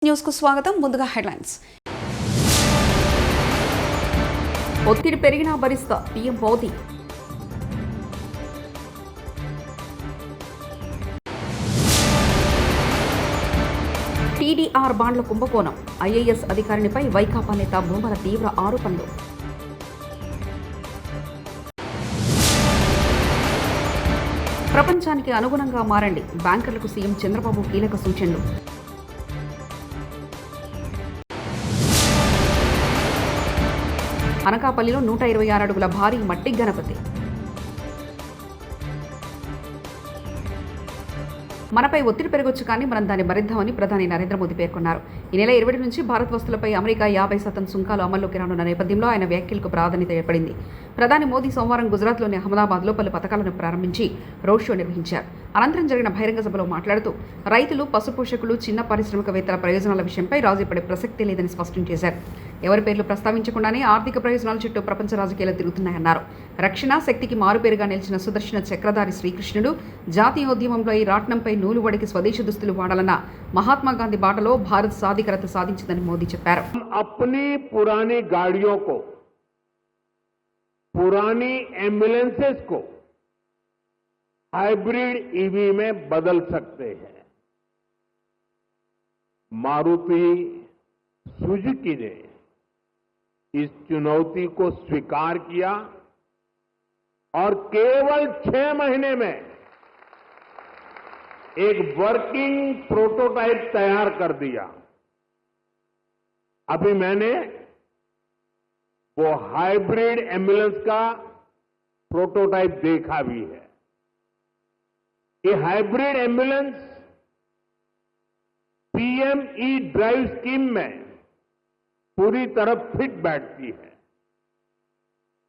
News కు స్వాగతం. ముందుగా హెడ్లైన్స్. ఒత్తిడి పెరిగినా భరిస్తా పీఎం మోదీ. టీడీఆర్ బాండ్ల కుంభకోణం. ఐఏఎస్ అధికారినిపై వైకాపా నేత భూమల తీవ్ర ఆరోపణలు. ప్రపంచానికి అనుగుణంగా మారండి. బ్యాంకర్లకు సీఎం చంద్రబాబు కీలక సూచనలు. అనకాపల్లిలో 126 అడుగుల భారీ మట్టి గణపతి. మనపై ఒత్తిడి పెరగొచ్చు కానీ మనం దాన్ని భరిద్దామని ప్రధాని నరేంద్ర మోదీ పేర్కొన్నారు. ఈ నెల 20 నుంచి భారత్ వస్తువులపై అమెరికా 50% సుంకాలు అమల్లోకి రానున్న నేపథ్యంలో ఆయన వ్యాఖ్యలకు ప్రాధాన్యత ఏర్పడింది. ప్రధాని మోదీ సోమవారం గుజరాత్లోని అహ్మదాబాద్లో పలు పథకాలను ప్రారంభించి రోడ్ షో నిర్వహించారు. అనంతరం జరిగిన బహిరంగ సభలో మాట్లాడుతూ రైతులు, పశుపోషకులు, చిన్న పారిశ్రామికవేత్తల ప్రయోజనాల విషయంపై రాజీపడే ప్రసక్తే లేదని స్పష్టం చేశారు. ఎవరి పేర్లు ప్రస్తావించకుండానే ఆర్థిక ప్రయోజనాల చుట్టూ ప్రపంచ రాజకీయాలు తిరుగుతున్నాయన్నారు. రక్షణ శక్తికి మారుపేరుగా నిలిచిన సుదర్శన చక్రధారి శ్రీకృష్ణుడు జాతీయోద్యమంలో ఈ రాట్నంపై నూలువడికి స్వదేశ దుస్తులు వాడాలన్న మహాత్మా గాంధీ బాటలో భారత్ సాధికారత సాధించిందని మోదీ చెప్పారు. अपनी पुरानी गाड़ियों को, पुरानी एम्बुलेंसेस को हाइब्रिड ईवी में बदल सकते हैं. मारुति सुजुकी ने इस चुनौती को स्वीकार किया और केवल 6 महीने में एक वर्किंग प्रोटोटाइप तैयार कर दिया. अभी मैंने वो हाइब्रिड एम्बुलेंस का प्रोटोटाइप देखा भी है. ये hybrid ambulance PM E drive scheme में पूरी तरह फिट बैठती है.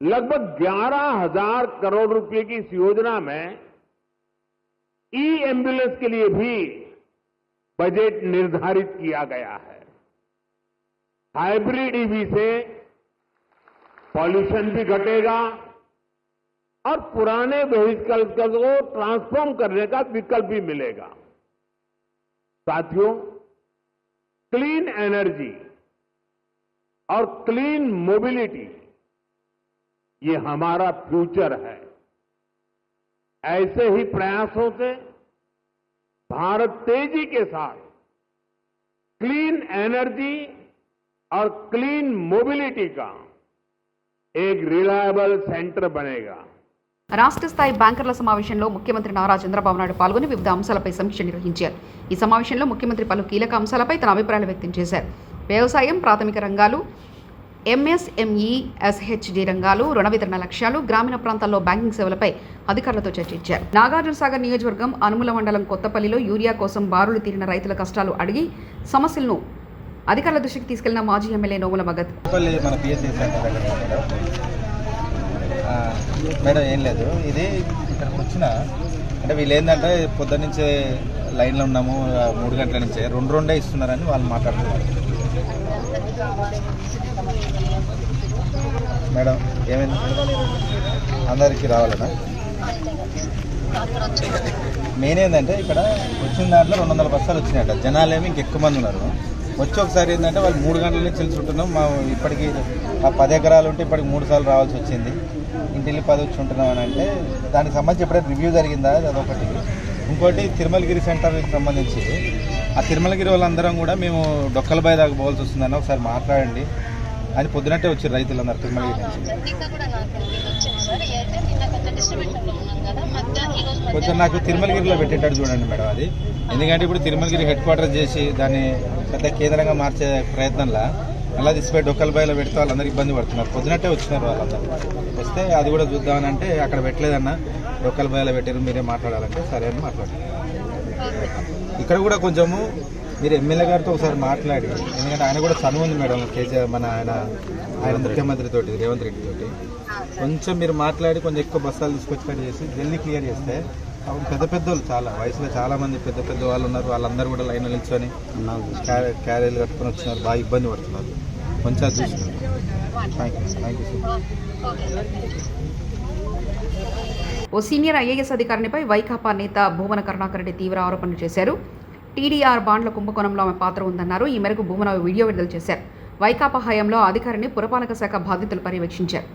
लगभग 11,000 करोड़ रुपए की इस योजना में ई एम्बुलेंस के लिए भी बजट निर्धारित किया गया है. हाइब्रिड ईवी से पॉल्यूशन भी घटेगा और पुराने व्हीकल्स को ट्रांसफॉर्म करने का विकल्प भी मिलेगा. साथियों, क्लीन एनर्जी और क्लीन मोबिलिटी ये हमारा फ्यूचर है. ऐसे ही प्रयासों से भारत तेजी के साथ क्लीन एनर्जी और क्लीन मोबिलिटी का एक रिलायबल सेंटर बनेगा. రాష్ట్ర స్థాయి బ్యాంకర్ల సమావేశంలో ముఖ్యమంత్రి నారా చంద్రబాబు నాయుడు పాల్గొని వివిధ అంశాలపై సమీక్ష నిర్వహించారు. ఈ సమావేశంలో ముఖ్యమంత్రి పలు కీలక అంశాలపై తన అభిప్రాయాలు వ్యక్తం చేశారు. వ్యవసాయం, ప్రాథమిక రంగాలు, ఎంఎస్ఎంఈ, ఎస్హెచ్జి రంగాలు, రుణ వితరణ లక్ష్యాలు, గ్రామీణ ప్రాంతాల్లో బ్యాంకింగ్ సేవలపై అధికారులతో చర్చించారు. నాగార్జునసాగర్ నియోజకవర్గం అనుముల మండలం కొత్తపల్లిలో యూరియా కోసం బారులు తీరిన రైతుల కష్టాలు అడిగి సమస్యలను అధికారుల దృష్టికి తీసుకెళ్లిన మాజీ ఎమ్మెల్యే నోముల భగత్. మేడం ఏం లేదు, ఇది ఇక్కడికి వచ్చిన అంటే వీళ్ళు ఏంటంటే పొద్దున్నుంచే లైన్లో ఉన్నాము, 3 గంటల నుంచే 2 ఇస్తున్నారని వాళ్ళు మాట్లాడుతున్నారు. మేడం ఏమైంది, అందరికీ రావాలనా? మెయిన్ ఏంటంటే ఇక్కడ వచ్చిన దాంట్లో 200 బస్తాలు వచ్చినాయట. జనాలు ఏమి ఇంకెక్కువ మంది ఉన్నారు. వచ్చి ఒకసారి ఏంటంటే వాళ్ళు 3 గంటల నుంచి తెలుసుకుంటున్నాం. మా ఇప్పటికి 10 ఎకరాలు ఉంటే ఇప్పటికి 3 సార్లు రావాల్సి వచ్చింది. ఇంటిల్లి 10 వచ్చి ఉంటున్నాం అని అంటే దానికి సంబంధించి ఎప్పుడైతే రివ్యూ జరిగిందా అదొకటి. ఇంకోటి తిరుమలగిరి సెంటర్కి సంబంధించి ఆ తిరుమలగిరి వాళ్ళందరం కూడా మేము డొక్కలబాయి దాకా పోవాల్సి వస్తుందని ఒకసారి మాట్లాడండి అని పొద్దునట్టే వచ్చారు రైతులందరూ తిరుమలగిరి నుంచి. కొంచెం నాకు తిరుమలగిరిలో పెట్టేటట్టు చూడండి మేడం అది. ఎందుకంటే ఇప్పుడు తిరుమలగిరి హెడ్ క్వార్టర్ చేసి దాన్ని పెద్ద కేంద్రంగా మార్చే ప్రయత్నంలో అలా తీసిపోయి డొక్కలబాయిలో పెడితే వాళ్ళందరూ ఇబ్బంది పడుతున్నారు. పొద్దునట్టే వచ్చినారు వాళ్ళందరూ. వస్తే అది కూడా చూద్దామని అంటే అక్కడ పెట్టలేదన్నా, డొక్కలబాయిలో పెట్టారు, మీరే మాట్లాడాలంటే సరే అని మాట్లాడారు. ఇక్కడ కూడా కొంచెము మీరు ఎమ్మెల్యే గారితో ఒకసారి మాట్లాడి, ఎందుకంటే ఆయన కూడా చనువు ఉంది మేడం కేసీఆర్ మన ఆయన ముఖ్యమంత్రితోటి రేవంత్ రెడ్డి తోటి కొంచెం మీరు మాట్లాడి కొంచెం ఎక్కువ బస్తాలు తీసుకొచ్చి చేసి జల్దీ క్లియర్ చేస్తే అప్పుడు పెద్ద వాళ్ళు చాలా వయసులో చాలా మంది పెద్ద వాళ్ళు ఉన్నారు. వాళ్ళందరూ కూడా లైన్లో నిల్చొని క్యారీలు కట్టుకొని వచ్చినారు, బాగా ఇబ్బంది పడుతున్నారు. కొంచెం అది చూసుకున్నారు. థ్యాంక్ యూ ఓ సీనియర్ ఐఏఎస్ అధికారినిపై వైకాపా నేత భూమన కరుణాకర్ రెడ్డి తీవ్ర ఆరోపణలు చేశారు. టీడీఆర్ బాండ్ల కుంభకోణంలో ఆమె పాత్ర ఉందన్నారు. ఈ మేరకు భూమన వీడియో విడుదల చేశారు. వైకాపా హయాంలో అధికారిని పురపాలక శాఖ బాధ్యతలు పర్యవేక్షించారు.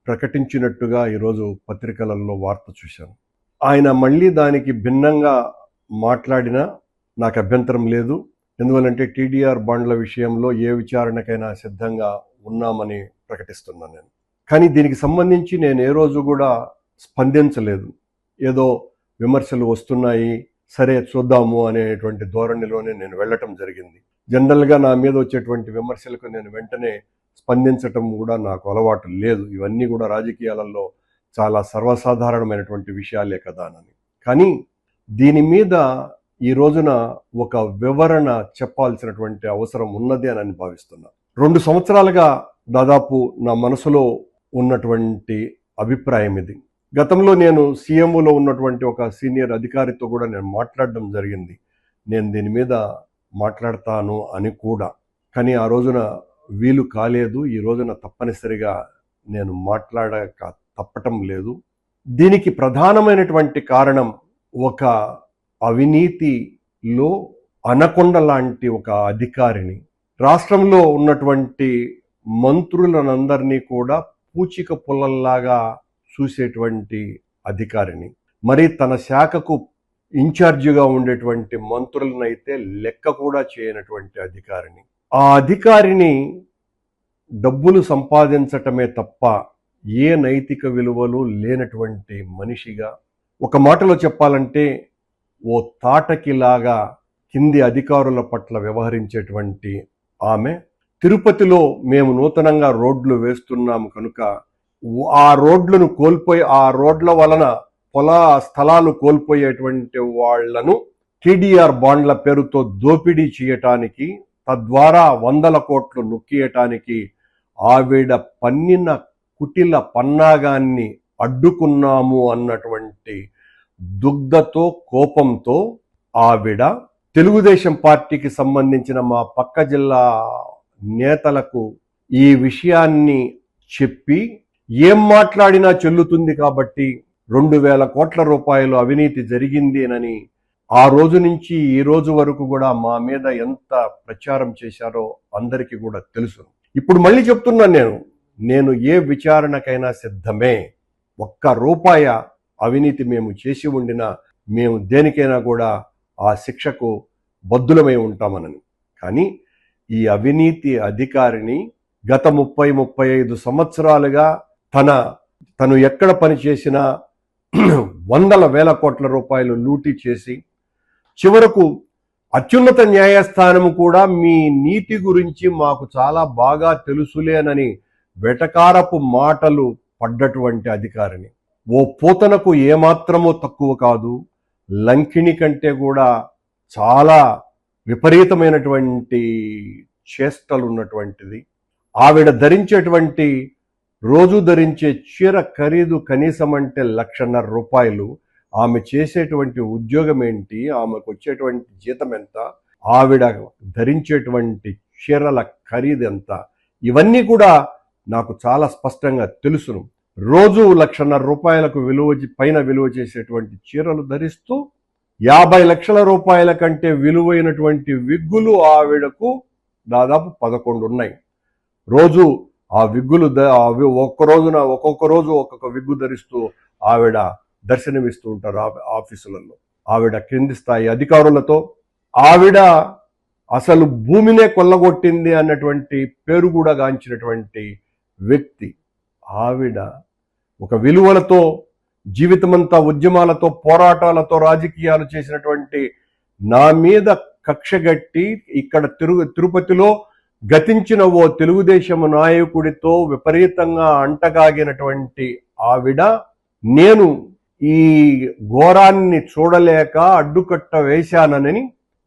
ప్రకటించినట్టుగా ఈరోజు పత్రికలలో వార్త చూశాను. ఆయన మళ్ళీ దానికి భిన్నంగా మాట్లాడినా నాకు అభ్యంతరం లేదు. ఎందువల్లంటే టీడీఆర్ బాండ్ల విషయంలో ఏ విచారణకైనా సిద్ధంగా ఉన్నామని ప్రకటిస్తున్నాను నేను. కానీ దీనికి సంబంధించి నేను ఏ రోజు కూడా స్పందించలేదు. ఏదో విమర్శలు వస్తున్నాయి, సరే చూద్దాము అనేటువంటి ధోరణిలోనే నేను వెళ్ళటం జరిగింది. జనరల్గా నా మీద వచ్చేటువంటి విమర్శలకు నేను వెంటనే స్పందించటం కూడా నాకు అలవాటు లేదు. ఇవన్నీ కూడా రాజకీయాలలో చాలా సర్వసాధారణమైనటువంటి విషయాలే కదా అని. కానీ దీని మీద ఈ రోజున ఒక వివరణ చెప్పాల్సినటువంటి అవసరం ఉన్నది అని భావిస్తున్నా. 2 సంవత్సరాలుగా దాదాపు నా మనసులో ఉన్నటువంటి అభిప్రాయం ఇది. గతంలో నేను సీఎంఓలో ఉన్నటువంటి ఒక సీనియర్ అధికారితో కూడా నేను మాట్లాడడం జరిగింది. నేను దీని మీద మాట్లాడతాను అని కూడా. కానీ ఆ రోజున వీలు కాలేదు. ఈ రోజున తప్పనిసరిగా నేను మాట్లాడక తప్పటం లేదు. దీనికి ప్రధానమైనటువంటి కారణం ఒక అవినీతిలో అనకొండ లాంటి ఒక అధికారిని, రాష్ట్రంలో ఉన్నటువంటి మంత్రులనందరినీ కూడా పూచిక పుల్లల్లాగా చూసేటువంటి అధికారిని, మరి తన శాఖకు ఇన్ఛార్జిగా ఉండేటువంటి మంత్రులనైతే లెక్క కూడా చేయనటువంటి అధికారిని, ఆ అధికారిని డబ్బులు సంపాదించటమే తప్ప ఏ నైతిక విలువలు లేనటువంటి మనిషిగా, ఒక మాటలో చెప్పాలంటే ఓ తాటకిలాగా కింది అధికారుల పట్ల వ్యవహరించేటువంటి ఆమె, తిరుపతిలో మేము నూతనంగా రోడ్లు వేస్తున్నాము కనుక ఆ రోడ్లను కోల్పోయి, ఆ రోడ్ల వలన స్థలాలు కోల్పోయేటువంటి వాళ్లను టీడీఆర్ బాండ్ల పేరుతో దోపిడీ చేయటానికి, తద్వారా 100 కోట్లు నొక్కియటానికి ఆవిడ పన్నిన కుటిల పన్నాగాన్ని అడ్డుకున్నాము అన్నటువంటి దుగ్ధతో, కోపంతో ఆవిడ తెలుగుదేశం పార్టీకి సంబంధించిన మా పక్క జిల్లా నేతలకు ఈ విషయాన్ని చెప్పి, ఏం మాట్లాడినా చెల్లుతుంది కాబట్టి 2,000 కోట్ల రూపాయలు అవినీతి జరిగింది అని ఆ రోజు నుంచి ఈ రోజు వరకు కూడా మా మీద ఎంత ప్రచారం చేశారో అందరికీ కూడా తెలుసు. ఇప్పుడు మళ్ళీ చెప్తున్నాను, నేను ఏ విచారణకైనా సిద్ధమే. 1 రూపాయి అవినీతి మేము చేసి ఉండినా మేము దేనికైనా కూడా ఆ శిక్షకు బద్దులమై ఉంటామనని. కానీ ఈ అవినీతి అధికారిని గత 30-35 సంవత్సరాలుగా తను ఎక్కడ పని చేసినా 100,000 కోట్ల రూపాయలు లూటీ చేసి, చివరకు అత్యున్నత న్యాయస్థానం కూడా మీ నీతి గురించి మాకు చాలా బాగా తెలుసులేనని వెటకారపు మాటలు పడ్డటువంటి అధికారిని, ఓ పూతనకు ఏమాత్రమూ తక్కువ కాదు, లంకిణి కంటే కూడా చాలా విపరీతమైనటువంటి చేష్టలు ఉన్నటువంటిది. ఆవిడ ధరించేటువంటి, రోజు ధరించే చీర ఖరీదు కనీసం అంటే 1,50,000 రూపాయలు. ఆమె చేసేటువంటి ఉద్యోగం ఏంటి, ఆమెకు వచ్చేటువంటి జీతం ఎంత, ఆవిడ ధరించేటువంటి చీరల ఖరీదు ఎంత, ఇవన్నీ కూడా నాకు చాలా స్పష్టంగా తెలుసును. రోజు 1,50,000 రూపాయలకు పైన విలువ చేసేటువంటి చీరలు ధరిస్తూ 50 లక్షల రూపాయల కంటే విలువైనటువంటి విగ్గులు ఆవిడకు దాదాపు 11 ఉన్నాయి. రోజు ఆ విగ్గులు ఒక్కొక్క రోజు ఒక్కొక్క విగ్గు ధరిస్తూ ఆవిడ దర్శనమిస్తూ ఉంటారు ఆఫీసులలో. ఆవిడ క్రింది స్థాయి అధికారులతో, ఆవిడ అసలు భూమినే కొల్లగొట్టింది అన్నటువంటి పేరు కూడా గాంచినటువంటి వ్యక్తి. ఆవిడ ఒక విలువలతో, జీవితమంతా ఉద్యమాలతో, పోరాటాలతో రాజకీయాలు చేసినటువంటి నా మీద కక్షగట్టి ఇక్కడ తిరుపతిలో గతించిన ఓ తెలుగుదేశం నాయకుడితో విపరీతంగా అంటగాగినటువంటి ఆవిడ, నేను ఈ ఘోరాన్ని చూడలేక అడ్డుకట్ట వేశానని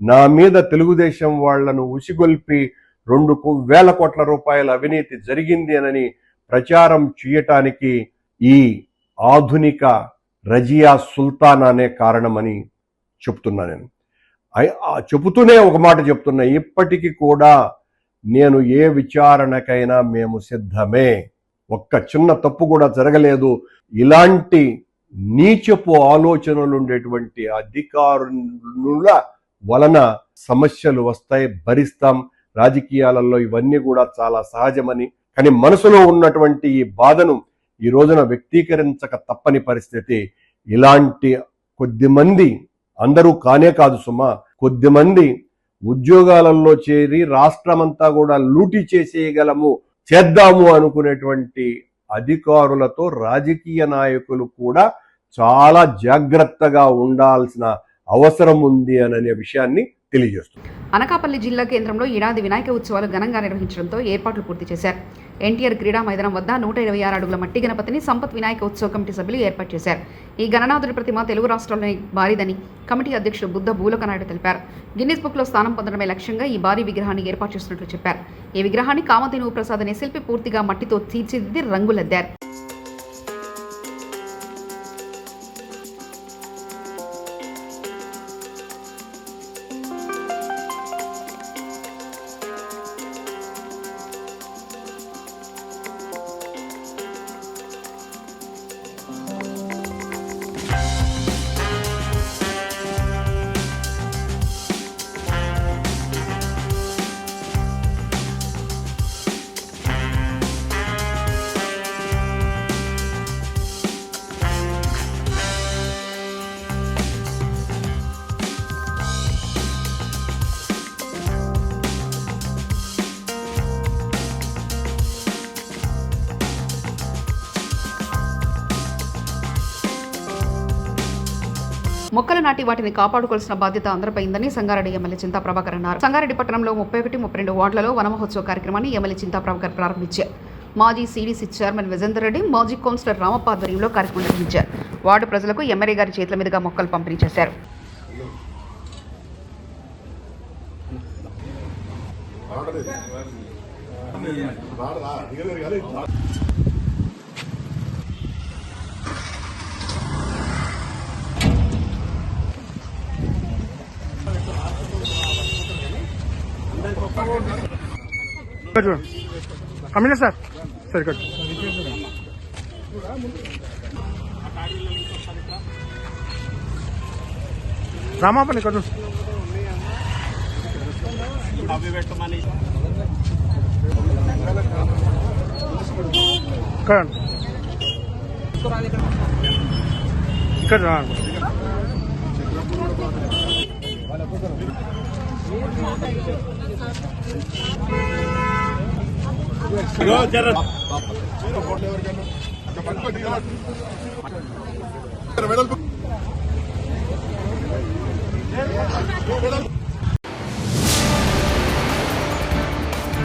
నా మీద తెలుగుదేశం వాళ్లను ఉసిగొల్పి 2,000 కోట్ల రూపాయల అవినీతి జరిగింది అని ప్రచారం చేయటానికి ఈ ఆధునిక రజియా సుల్తానానే కారణమని చెప్తున్నా. నేను చెబుతూనే ఒక మాట చెప్తున్నా, ఇప్పటికీ కూడా నేను ఏ విచారణకైనా మేము సిద్ధమే. ఒక్క చిన్న తప్పు కూడా జరగలేదు. ఇలాంటి నీచపు ఆలోచనలు ఉండేటువంటి అధికారుల వలన సమస్యలు వస్తాయి, భరిస్తాం. రాజకీయాలలో ఇవన్నీ కూడా చాలా సహజమని, కానీ మనసులో ఉన్నటువంటి ఈ బాధను ఈ రోజున వ్యక్తీకరించక తప్పని పరిస్థితి. ఇలాంటి కొద్దిమంది, అందరూ కానే కాదు సుమా, కొద్దిమంది ఉద్యోగాలలో చేరి రాష్ట్రమంతా కూడా లూటీ చేద్దాము అనుకునేటువంటి అధికారులతో రాజకీయ నాయకులు కూడా చాలా జాగ్రత్తగా ఉండాల్సిన అవసరం ఉంది అనే విషయాన్ని తెలియజేస్తుంది. అనకాపల్లి జిల్లా కేంద్రంలో ఏడాది వినాయక ఉత్సవాలు ఘనంగా నిర్వహించడంతో ఏర్పాట్లు పూర్తి చేశారు. ఎన్టీఆర్ క్రీడా మైదానం వద్ద 126 అడుగుల మట్టి గణపతిని సంపత్ వినాయక ఉత్సవ కమిటీ సభ్యులు ఏర్పాటు చేశారు. ఈ గణనాథుడి ప్రతిమ తెలుగు రాష్ట్రాల్లోని భారీదని కమిటీ అధ్యక్షుడు బుద్ధ భూలకనాయుడు తెలిపారు. గిన్నిస్ బుక్లో స్థానం పొందడమే లక్ష్యంగా ఈ భారీ విగ్రహాన్ని ఏర్పాటు చేసినట్లు చెప్పారు. ఈ విగ్రహాన్ని కామధేను ప్రసాద్ అనే శిల్పి పూర్తిగా మట్టితో తీర్చిదిద్ది రంగులద్దారు. మొక్కలు నాటి వాటిని కాపాడుకోవాల్సిన బాధ్యత అందరిపై ఉందని సంగారెడ్డి ఎమ్మెల్యే చింతా ప్రభాకర్ అన్నారు. సంగారెడ్డి పట్టణంలో 31, 32 వార్డులలో వన మహోత్సవ కార్యక్రమాన్ని ఎమ్మెల్యే చింతా ప్రభాకర్ ప్రారంభించారు. మాజీ సీడీసీ చైర్మన్ విజేందర్ రెడ్డి, మాజీ కౌన్సిలర్ రామప్ప ఆధ్వర్యంలో కార్యక్రమం నిర్వహించారు. వార్డు ప్రజలకు ఎమ్మెల్యే గారి చేతుల మీదుగా మొక్కలు పంపిణీ చేశారు. అమ్మినా సార్ సరికట్ రామాపల్లి ఇక్కడ ఇక్కడ రా.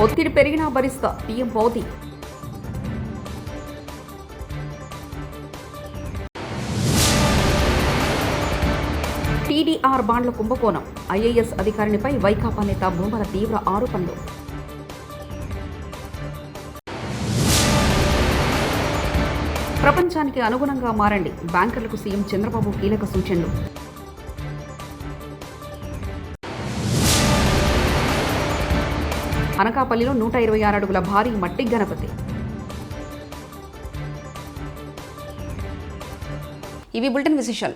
ఒత్తిడి పెరిగినా భరిస్తా పీఎం మోదీ. టీడీఆర్ బాండ్ల కుంభకోణం, ఐఏఎస్ అధికారినిపై వైకాపా నేత భూమల తీవ్ర ఆరోపణలు. ప్రపంచానికి అనుగుణంగా మారండి, బ్యాంకర్లకు సీఎం చంద్రబాబు కీలక సూచనలు. అనకాపల్లిలో 126 అడుగుల భారీ మట్టి గణపతి. ఇవి బులెటిన్ విశేషాలు.